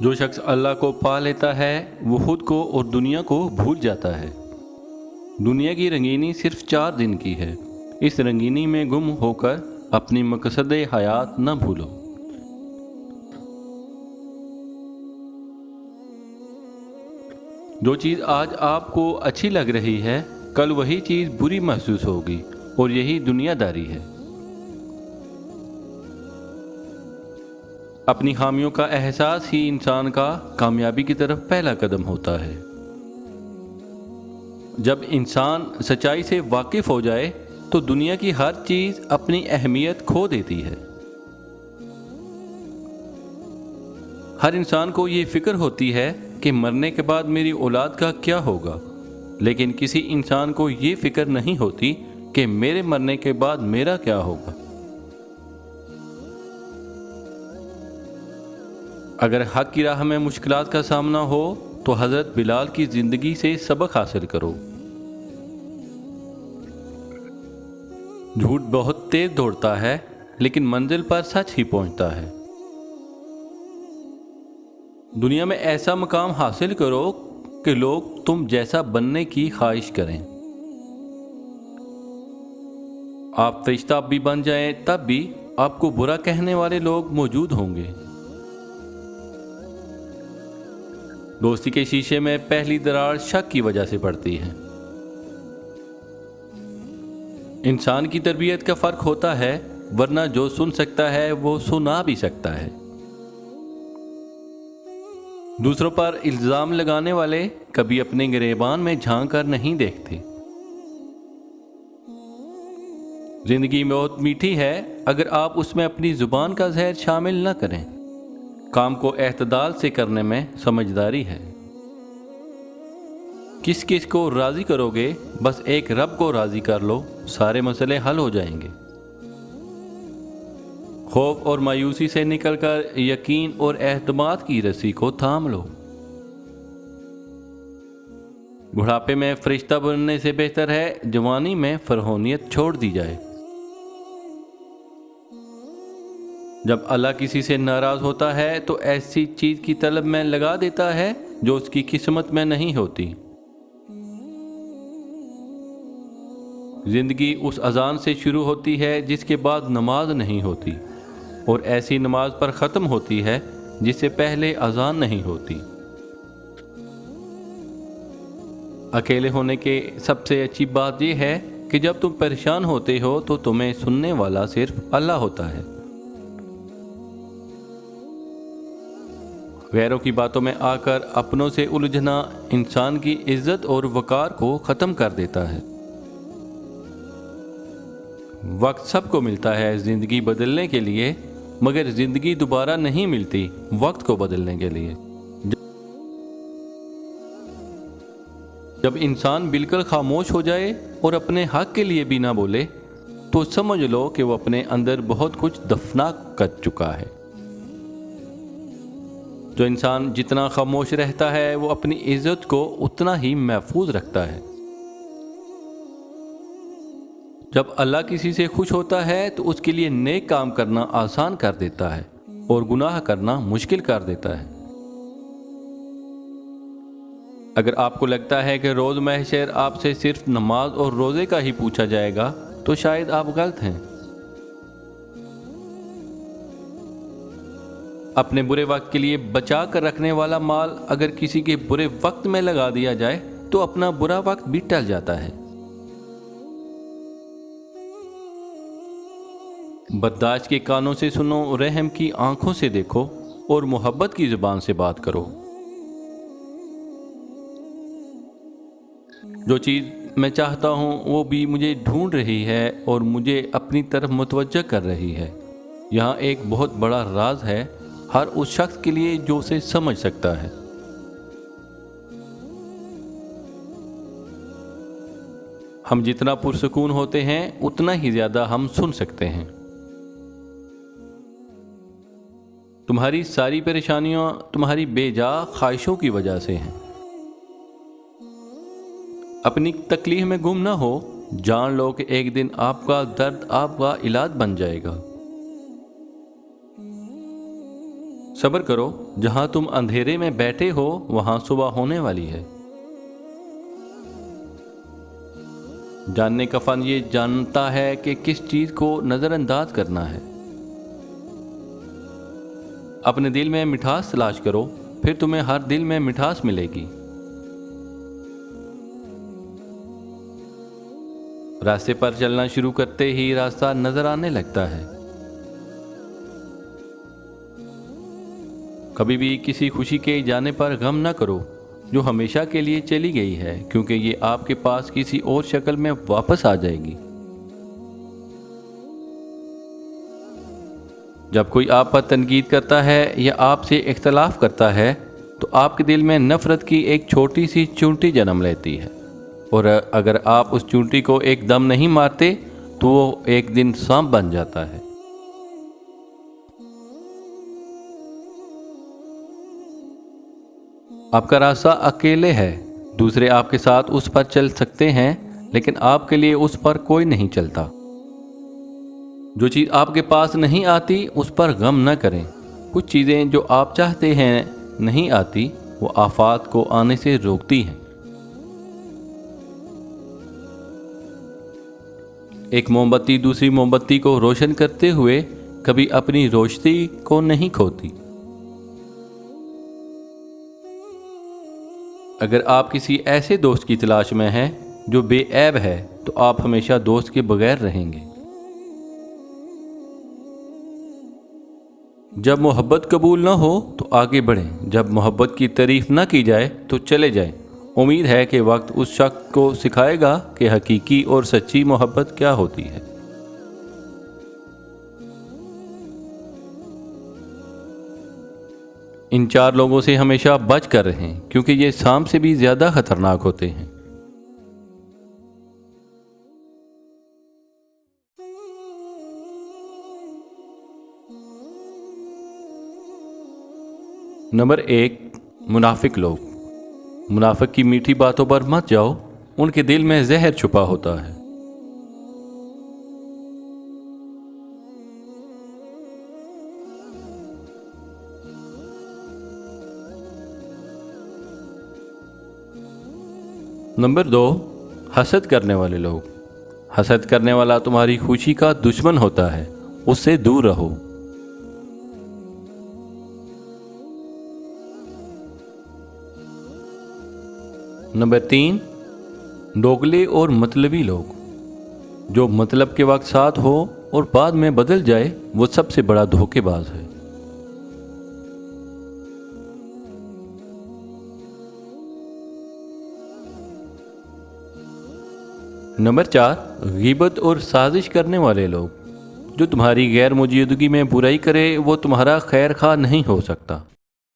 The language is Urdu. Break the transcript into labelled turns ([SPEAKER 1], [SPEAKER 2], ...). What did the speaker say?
[SPEAKER 1] جو شخص اللہ کو پا لیتا ہے وہ خود کو اور دنیا کو بھول جاتا ہے۔ دنیا کی رنگینی صرف 4 دن کی ہے۔ اس رنگینی میں گم ہو کر اپنی مقصد حیات نہ بھولو۔ جو چیز آج آپ کو اچھی لگ رہی ہے کل وہی چیز بری محسوس ہوگی، اور یہی دنیا داری ہے۔ اپنی خامیوں کا احساس ہی انسان کا کامیابی کی طرف پہلا قدم ہوتا ہے۔ جب انسان سچائی سے واقف ہو جائے تو دنیا کی ہر چیز اپنی اہمیت کھو دیتی ہے۔ ہر انسان کو یہ فکر ہوتی ہے کہ مرنے کے بعد میری اولاد کا کیا ہوگا، لیکن کسی انسان کو یہ فکر نہیں ہوتی کہ میرے مرنے کے بعد میرا کیا ہوگا۔ اگر حق کی راہ میں مشکلات کا سامنا ہو تو حضرت بلال کی زندگی سے سبق حاصل کرو۔ جھوٹ بہت تیز دوڑتا ہے لیکن منزل پر سچ ہی پہنچتا ہے۔ دنیا میں ایسا مقام حاصل کرو کہ لوگ تم جیسا بننے کی خواہش کریں۔ آپ فرشتہ بھی بن جائیں تب بھی آپ کو برا کہنے والے لوگ موجود ہوں گے۔ دوستی کے شیشے میں پہلی دراڑ شک کی وجہ سے پڑتی ہے۔ انسان کی تربیت کا فرق ہوتا ہے، ورنہ جو سن سکتا ہے وہ سنا بھی سکتا ہے۔ دوسروں پر الزام لگانے والے کبھی اپنے گریبان میں جھانک کر نہیں دیکھتے۔ زندگی بہت میٹھی ہے اگر آپ اس میں اپنی زبان کا زہر شامل نہ کریں۔ کام کو اعتدال سے کرنے میں سمجھداری ہے۔ کس کس کو راضی کرو گے؟ بس ایک رب کو راضی کر لو، سارے مسئلے حل ہو جائیں گے۔ خوف اور مایوسی سے نکل کر یقین اور اعتماد کی رسی کو تھام لو۔ بڑھاپے میں فرشتہ بننے سے بہتر ہے جوانی میں فرحونیت چھوڑ دی جائے۔ جب اللہ کسی سے ناراض ہوتا ہے تو ایسی چیز کی طلب میں لگا دیتا ہے جو اس کی قسمت میں نہیں ہوتی۔ زندگی اس اذان سے شروع ہوتی ہے جس کے بعد نماز نہیں ہوتی، اور ایسی نماز پر ختم ہوتی ہے جس سے پہلے اذان نہیں ہوتی۔ اکیلے ہونے کے سب سے اچھی بات یہ ہے کہ جب تم پریشان ہوتے ہو تو تمہیں سننے والا صرف اللہ ہوتا ہے۔ غیروں کی باتوں میں آ کر اپنوں سے الجھنا انسان کی عزت اور وقار کو ختم کر دیتا ہے۔ وقت سب کو ملتا ہے زندگی بدلنے کے لیے، مگر زندگی دوبارہ نہیں ملتی وقت کو بدلنے کے لیے۔ جب انسان بالکل خاموش ہو جائے اور اپنے حق کے لیے بھی نہ بولے تو سمجھ لو کہ وہ اپنے اندر بہت کچھ دفنا کر چکا ہے۔ جو انسان جتنا خاموش رہتا ہے وہ اپنی عزت کو اتنا ہی محفوظ رکھتا ہے۔ جب اللہ کسی سے خوش ہوتا ہے تو اس کے لیے نیک کام کرنا آسان کر دیتا ہے اور گناہ کرنا مشکل کر دیتا ہے۔ اگر آپ کو لگتا ہے کہ روز محشر آپ سے صرف نماز اور روزے کا ہی پوچھا جائے گا تو شاید آپ غلط ہیں۔ اپنے برے وقت کے لیے بچا کر رکھنے والا مال اگر کسی کے برے وقت میں لگا دیا جائے تو اپنا برا وقت بھی ٹل جاتا ہے۔ برداشت کے کانوں سے سنو، رحم کی آنکھوں سے دیکھو اور محبت کی زبان سے بات کرو۔ جو چیز میں چاہتا ہوں وہ بھی مجھے ڈھونڈ رہی ہے اور مجھے اپنی طرف متوجہ کر رہی ہے۔ یہاں ایک بہت بڑا راز ہے ہر اس شخص کے لیے جو اسے سمجھ سکتا ہے۔ ہم جتنا پرسکون ہوتے ہیں اتنا ہی زیادہ ہم سن سکتے ہیں۔ تمہاری ساری پریشانیاں تمہاری بے جا خواہشوں کی وجہ سے ہیں۔ اپنی تکلیف میں گم نہ ہو، جان لو کہ ایک دن آپ کا درد آپ کا علاج بن جائے گا۔ صبر کرو، جہاں تم اندھیرے میں بیٹھے ہو وہاں صبح ہونے والی ہے۔ جاننے کا فن یہ جانتا ہے کہ کس چیز کو نظر انداز کرنا ہے۔ اپنے دل میں مٹھاس تلاش کرو، پھر تمہیں ہر دل میں مٹھاس ملے گی۔ راستے پر چلنا شروع کرتے ہی راستہ نظر آنے لگتا ہے۔ کبھی بھی کسی خوشی کے جانے پر غم نہ کرو جو ہمیشہ کے لیے چلی گئی ہے، کیونکہ یہ آپ کے پاس کسی اور شکل میں واپس آ جائے گی۔ جب کوئی آپ پر تنقید کرتا ہے یا آپ سے اختلاف کرتا ہے تو آپ کے دل میں نفرت کی ایک چھوٹی سی چونٹی جنم لیتی ہے، اور اگر آپ اس چونٹی کو ایک دم نہیں مارتے تو وہ ایک دن سانپ بن جاتا ہے۔ آپ کا راستہ اکیلے ہے، دوسرے آپ کے ساتھ اس پر چل سکتے ہیں، لیکن آپ کے لیے اس پر کوئی نہیں چلتا۔ جو چیز آپ کے پاس نہیں آتی اس پر غم نہ کریں۔ کچھ چیزیں جو آپ چاہتے ہیں نہیں آتی، وہ آفات کو آنے سے روکتی ہیں۔ ایک موم بتی دوسری موم بتی کو روشن کرتے ہوئے کبھی اپنی روشنی کو نہیں کھوتی۔ اگر آپ کسی ایسے دوست کی تلاش میں ہیں جو بے عیب ہے تو آپ ہمیشہ دوست کے بغیر رہیں گے۔ جب محبت قبول نہ ہو تو آگے بڑھیں، جب محبت کی تعریف نہ کی جائے تو چلے جائیں۔ امید ہے کہ وقت اس شخص کو سکھائے گا کہ حقیقی اور سچی محبت کیا ہوتی ہے۔ ان 4 لوگوں سے ہمیشہ بچ کر رہیں، کیونکہ یہ سانپ سے بھی زیادہ خطرناک ہوتے ہیں۔ نمبر 1، منافق لوگ۔ منافق کی میٹھی باتوں پر مت جاؤ، ان کے دل میں زہر چھپا ہوتا ہے۔ نمبر 2، حسد کرنے والے لوگ۔ حسد کرنے والا تمہاری خوشی کا دشمن ہوتا ہے، اس سے دور رہو۔ نمبر 3، دوگلے اور مطلبی لوگ۔ جو مطلب کے وقت ساتھ ہو اور بعد میں بدل جائے وہ سب سے بڑا دھوکے باز ہے۔ نمبر 4، غیبت اور سازش کرنے والے لوگ۔ جو تمہاری غیر موجودگی میں برائی کرے وہ تمہارا خیر خواہ نہیں ہو سکتا۔